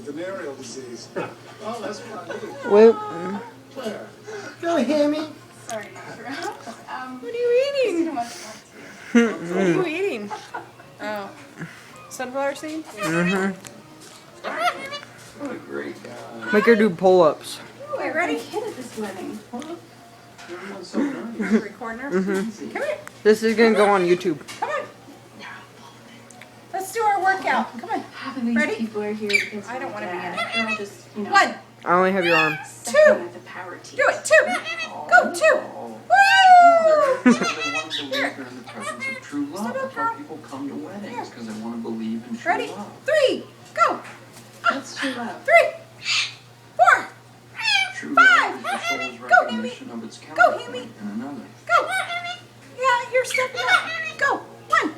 venereal disease. Oh, that's funny. Wait. Claire. Go, Hemi. Sorry to interrupt. What are you eating? What are you eating? Oh. Sunflower seed? Mm-hmm. What a great guy. Make her do pull-ups. Wait, ready? Kid at this wedding. Everyone's so nice. Recording her? Mm-hmm. Come here. This is gonna go on YouTube. Come on. Let's do our workout. Come on. Half of these Ready? people are here because I don't want to be in it. they're all just, you know, One. I only have your arm. sucking Two. at the power team. Do it. Two. Go. Two. They Woo! want to believe they're in the presence of true love. That's why people come to weddings, because they want to believe in true Ready? love. 3. Go. That's true love. 3. 4. True Five. love is the soul's Go, recognition of its Go, counterpart Hemi. in another. Go. Yeah, you're stepping up. Go. 1.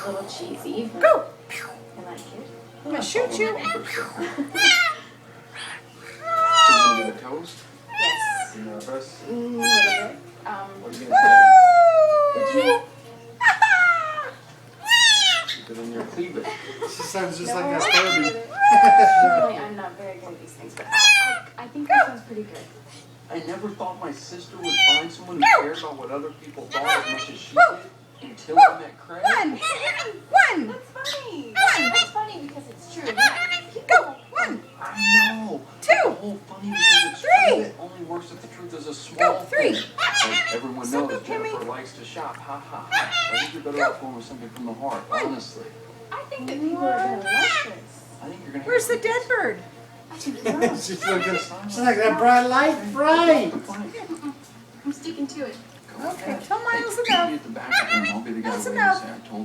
A little cheesy. But Go. I like it. I'm going to shoot you. Should we get a toast? Yes. You nervous? A little bit. What are you going to say? Did you? Keep it in your cleavage. She sounds just No, like that Normally, Kirby. I'm not very good at these things, but I think that sounds pretty good. I never thought my sister would find someone who cared about what other people thought as much as she did until I met Craig. 1. 1. That's funny. One. That's funny because it's true. Yeah. Go. 1. I know. Two. The whole funny because it's Three. true. It only works if the truth is a small Go. 3. thing. Like everyone Step knows up, Hemi. Jennifer likes to shop. Ha ha ha. I think you're better Go. off going with something from the heart, One. honestly. I think that people are going to like this. I think you're going to Where's the dead bird? I think so. She's looking. She's like that bright light, bright. I'm sticking to it. Okay, tell Miles to Be go. at the back of the room. I'll be the guy That's waiting to enough. say I told